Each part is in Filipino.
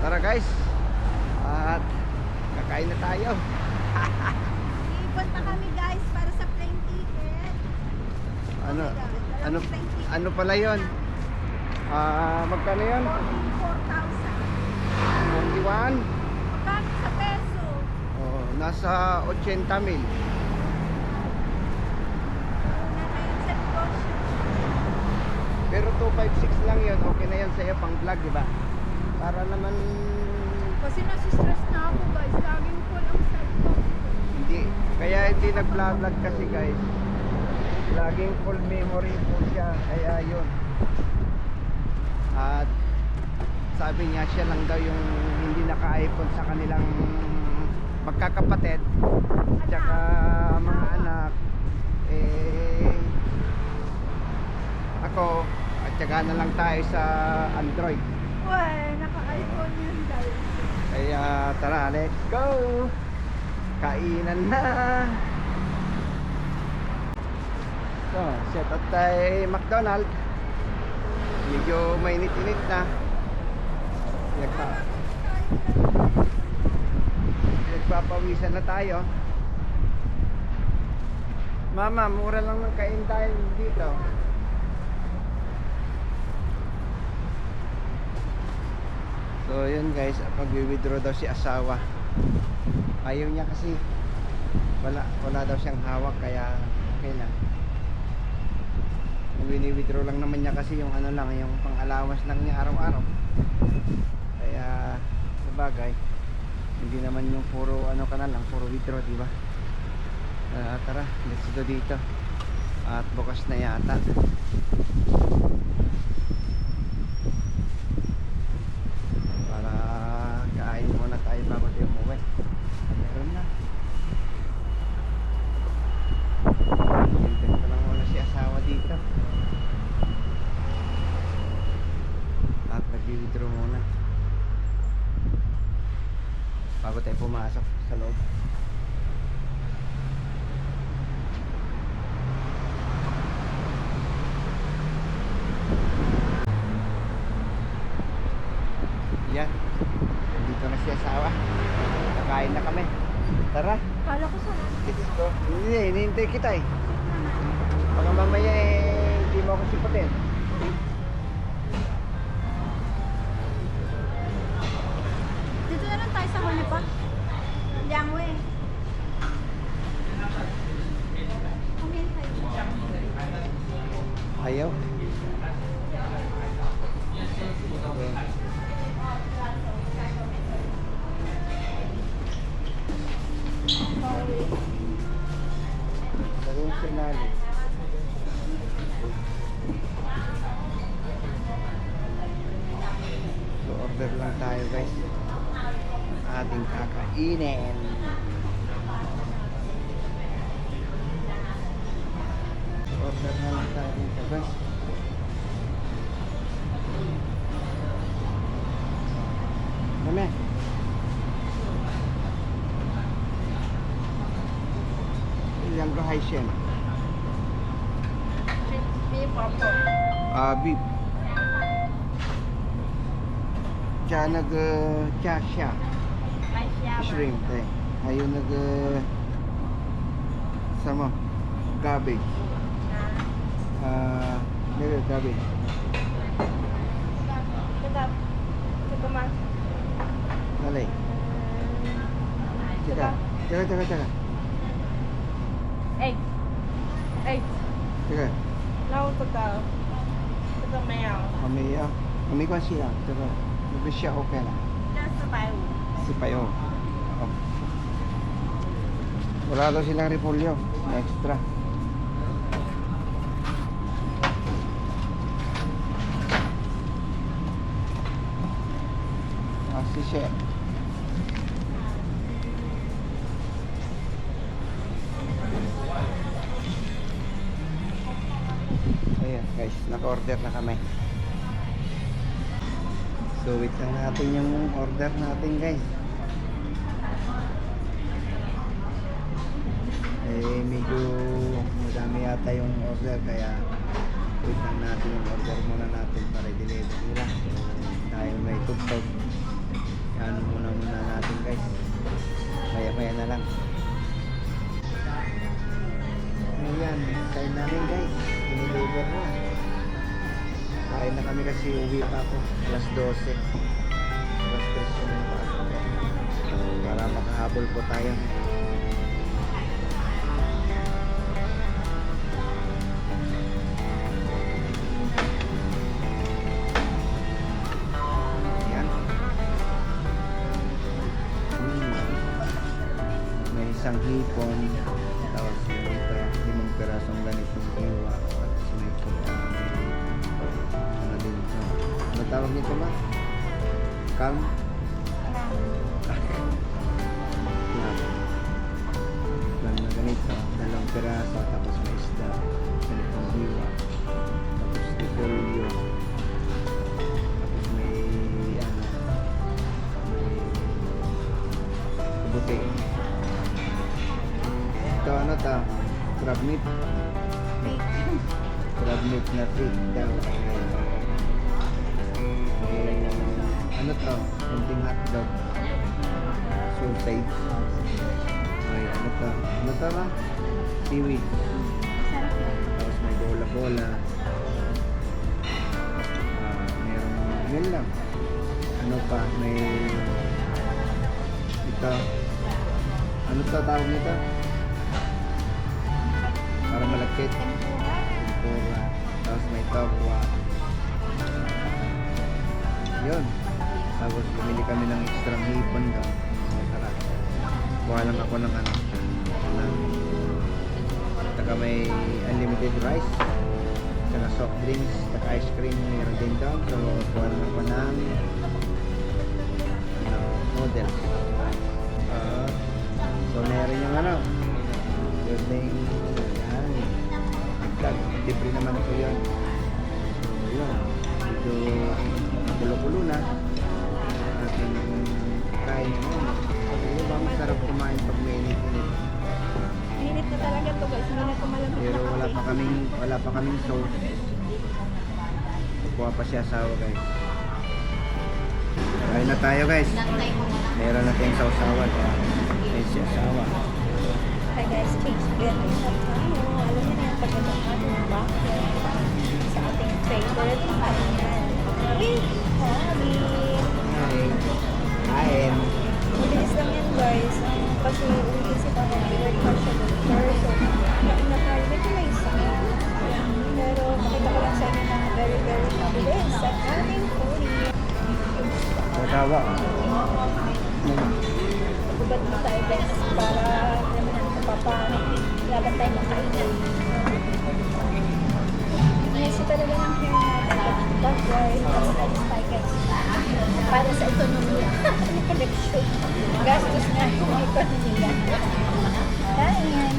tara guys. At kakain na tayo. Iipon pa kami guys para sa plane ticket. Ano Oh my God, ano dalawang plane ticket. ano pala 'yon? Magkano 'yon? 44,000. 41. Magkano sa peso? Oh, nasa 80,000. Una na yun sa negosyo. Pero 256 lang 'yon. Okay na 'yan sa iyo pang vlog, di ba? Para naman Kasi nasistress na ako guys. Laging full ang cellphone ko. hindi, kaya hindi nag-vlog kasi guys. Laging full memory po siya, kaya 'yun. At sabi niya siya lang daw yung hindi naka-iPhone sa kanilang magkakapatid tsaka mga anak. Ako at saka na lang tayo sa Android. Uy, naka-iPhone yun guys. Kaya tara, let's go! Kainan na! So, set up tayo McDonald's. Medyo mainit-init na. Nagpapawisan na tayo. Mama, mura lang ng kain tayo dito. So yun guys, pag-withdraw daw si asawa. Ayaw niya kasi wala daw siyang hawak, kaya okay lang. Wini-withdraw lang naman niya kasi yung ano lang, yung pang-allowance lang niya araw-araw. Kaya sabagay, hindi naman yung puro ano ka na lang, puro withdraw, di ba? Tara, let's go dito. At bukas na yata. Para kain muna tayo bago tayo umuwi. Meron na. Hintay ko lang muna si asawa dito. At nag-withdraw muna bago tayo pumasok sa loob. Yan, dito na si asawa. Kakain na kami. Tara, Kala ko sa let's go. Hindi, hinihintay kita eh. Baka mamaya hindi mo ako sipatin. dito na lang tayo sa huli pa. Liangwe. Kumain tayo. Ayaw. Darong sinali. So order lang tayo guys. Ating kakainin. Order na lang tayo dito guys. Dami. Ilang Haitian. Beef or Beef. Cha nag cha siya. Shrimp eh. Ayun nag sama cabbage. Nag cabbage. Ito mas. Alay. Teka. Egg. Teka. Lau ito ka. Ito mayaw. Kami ko siya. Teka. Nag siya okay na. Nasa bayo. Si Payo. Wala daw silang repolyo. Extra. Si Chef. Ayan guys, naka-order na kami. So wait lang natin yung order natin guys. Medyo madami yata yung order, kaya wait lang natin yung order muna natin para i-deliver nila. So tayo may tugtog. Kami kasi uwi pa ako. Alas 12. Alas 3 yung pasok ko. Para makahabol po tayo. Ayan. May isang hipon. Tapos dito, 5 pirasong ganitong iwa. Tapos may ano din ito. Ano tawag nito ba? Calm? Plan na ganito. 2 piraso. Tapos may isda. Ganitong iwa. Tapos repolyo. Tapos may ano. May kabuti. Ito ano ta? Crab meat. Crab meat na pig daw. Ano to? Kunting hotdog. Sausage. May ano to? Ano to ba? Seaweed. Tapos may bola-bola. Merong yun lang. Ano pa? May ito. Ano to tawag nito? Para malagkit. Tempura. Tapos may tokwa. Yun. Tapos bumili kami ng extra hipon daw. So, tara. Kuha lang ako ng ano. Saka may unlimited rice. Saka soft drinks. Saka ice cream. Meron din daw. So kuha lang ako ng ano, noodles. So meron yung ano. Yung yan. Libre naman ito yun. So yun. Medyo kulo-kulo na. Ating kain yun. Ano ba masarap kumain pag may init-init? Minit na talaga to guys. Hindi na ito malamig Pero na wala pa kaming sauce. Kuha pa siya asawa guys. Kain na tayo guys. Meron na tayong sausawan. Kaya si asawa. Hi guys, change again. Ayun na tayo. Alam niyo na yung pagkatang ating bucket sa ating favorite kainan. With Hobby. Kain. Mabilis lang yan guys. Kasi ulitin pa ako nag-work pa siya doctor. So, kain na tayo. Medyo may sakit. Pero makita ko lang sa inyo na very, very mabilis sa ating food. Asawa. Ubad mo tayo guys para naman laban tayo makainan. Nasa talaga ng hair natin. That's why alis tayo guys. Para sa ekonomiya. Connection. Gastos nga yung ekonomiya. Ayan.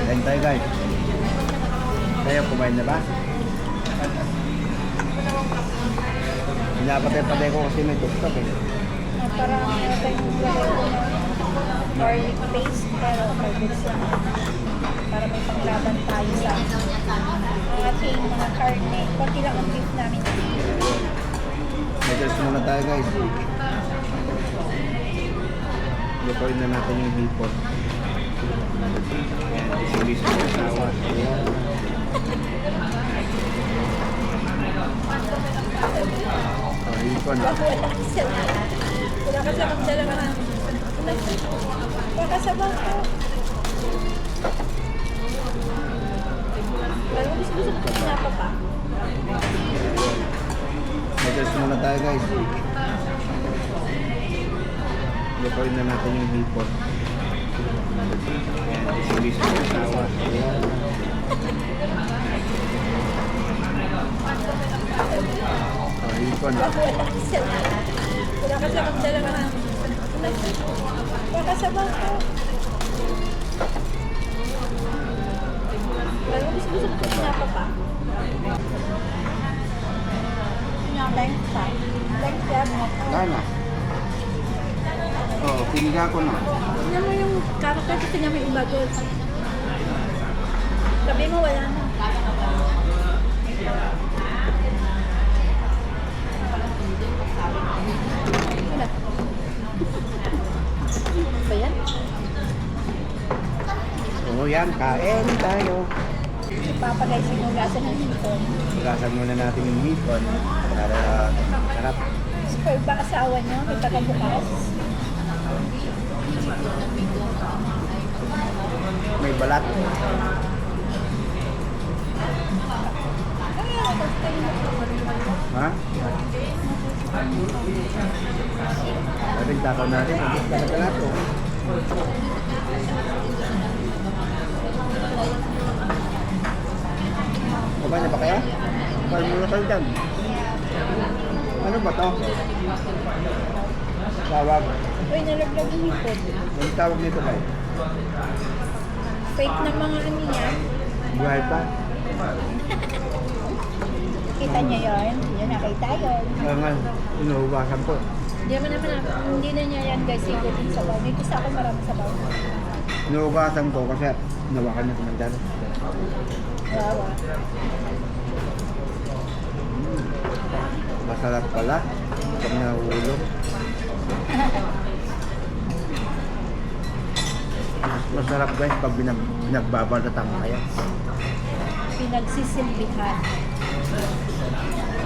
Kain tayo guys. Kayo kumain na ba? Pinapatay-patay ko kasi may tuktok eh. Parang meron tayong lagay ng garlic paste pero mabilis lang. Para may panglaban tayo sa ating mga karne. Konti lang ang beef namin. Medals muna tayo guys. Lutuin na natin yung hipon. Ayan, isilis ko yung asawa. Ayan. Oh, hipon. Wala ka sa magdala ka na. Wala ka sa bangko. Pero gusto ko pinapa pa. Medals muna tayo guys. Lutuin na natin yung hipon. Ayan, isilis ko yung asawa. Ayan. Oh, hipon. Wala ka sa magdala ka na. Wala ka sa bangko. Pero gusto ko pinapa pa. Length pa. Length yan. Gana. Oh, piniga ko na. Tingnan mo yung character kasi niya may iba doon. Sabi mo wala na. Wala. Ba yan? yan, kain tayo. Si Papa guys, sinugasan ng hipon. Hugasan muna natin yung hipon para sarap. Spoiled ba asawa niyo? May tagabukas. May balat. Ha? Sabi takaw natin, abis talaga nato. Kumain na ba kaya? Kumain muna kayo dyan. Ano ba to? Tawag. Uy, nalaglag yung hipon. Anong tawag nito kayo? Fake na mga ano yan. Buhay pa? Kita niya yun. Yun, nakita yun. Kaya nga, inuhubasan ko. Hindi na niya yan guys, ikutin sa baw. May kisa ako marami sa baw. Inuhubasan ko kasi nawakan na kumandala. Wawa. Masarap pala. Pag nahulog. Masarap guys pag binagbabalatan kaya. Pinagsisilbihan.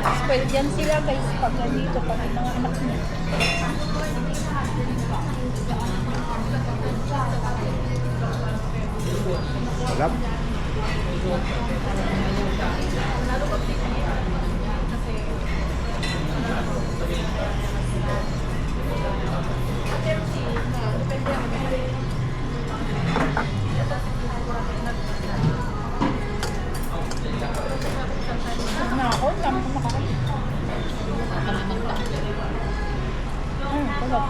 Spoiled yan sila guys pag nandito pag may mga anak niya. Sarap. Na ako, dami ko makakain. Tulog.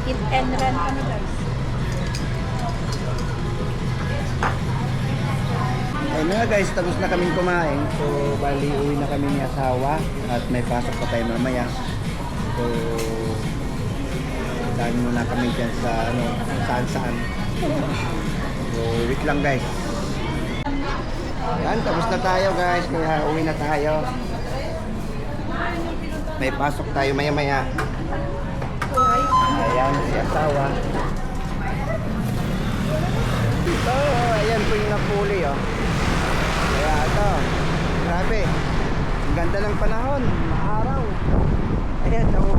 Eat and run kami guys. Ayun na guys, tapos na kaming kumain. So, bali uwi na kami ni asawa at may pasok pa tayo mamaya. So, dahil muna kami dyan sa ano, saan-saan. So, wait lang guys. Yan, tapos na tayo guys, kaya uwi na tayo. May pasok tayo maya-maya. Ayan, si asawa. Ito, ayan po yung napuli oh. Kaya ito, grabe. Ang ganda ng panahon, maaraw. Ayan, oh.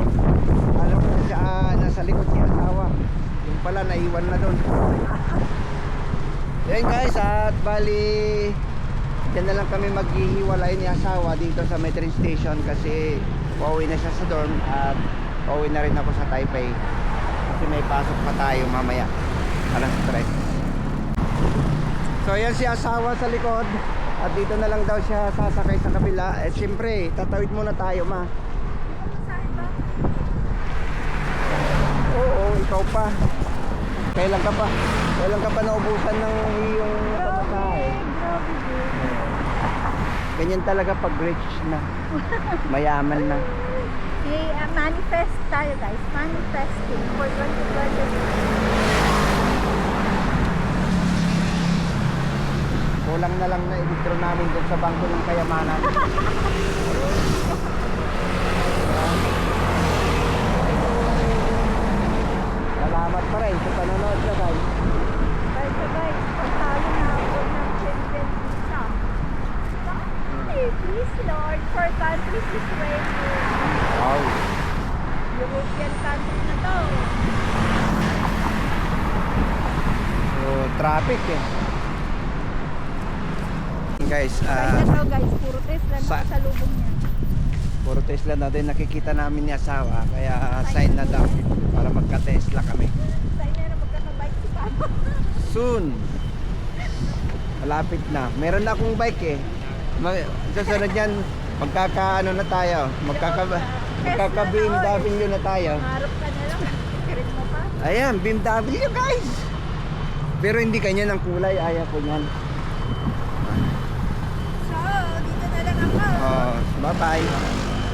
Alam ko siya, nasa likod si asawa. Yung pala, naiwan na doon. Ayan guys, at bali dyan na lang kami maghihiwalay ni asawa dito sa may train station kasi pauwi na siya sa dorm at pauwi na rin ako sa Taipei kasi may pasok pa tayo mamaya alas 3. So ayan si asawa sa likod at dito na lang daw siya sasakay sa kabila. Eh siyempre tatawid muna tayo ma. Oo, ikaw pa. Kailan ka pa naubusan ng iyong pamasahe? Ganyan talaga pag rich na. Mayaman na. Manifest tayo guys. Manifesting for 2020. Kulang na lang na i-withdraw namin dun sa bangko ng kayamanan. Salamat pa rin sa panonood nyo guys. So guys, pagtalo na ako ng Schengen visa. Please Lord, for countries is ready. Wow. European country na to. So, traffic eh. Guys, Kaya na to guys, puro Tesla na sa- sa lubong niya. puro Tesla na din nakikita namin ni asawa. Kaya sign na daw para magka-Tesla kami. Sa'yo na magkakabike si Papa. Soon. Malapit na. Meron na akong bike eh. Susunod yan, magkakaano na tayo. Magkaka-BMW na tayo. Marap ka na lang. Kirit mo pa. Ayan, BMW guys. Pero hindi kanya ng kulay. Ayaw ko yan. So, dito na lang ako. Oh, bye-bye.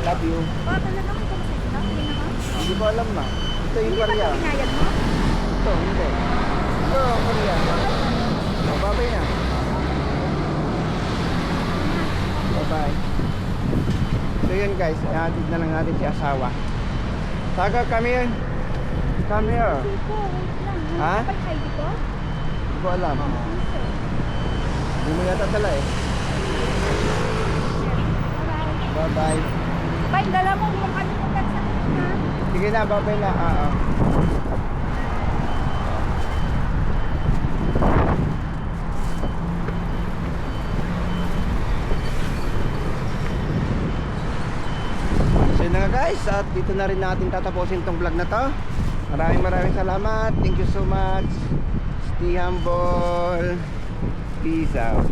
Love you. Bata lang ako kung sa'yo na. Hindi naman. Hindi ko alam na. Ito yung Hindi ba Korea. ito hinayad mo? Ito, hindi. Ito, Korea. Oh, bye-bye na. Bye-bye. So yun guys, ihatid na lang natin si asawa. Taga, come here. Come here. Dito, wait lang. Ha? Ano pa ID ko? Hindi ko alam. Hindi mo yata dala eh. Bye-bye. Bye-bye. Bye, dala mo yung kalimutan sa akin ha. Sige na, bye-bye na. So yun na nga guys, at dito na rin natin tatapusin tong vlog na to. Maraming salamat. Thank you so much. Stay humble. Peace out.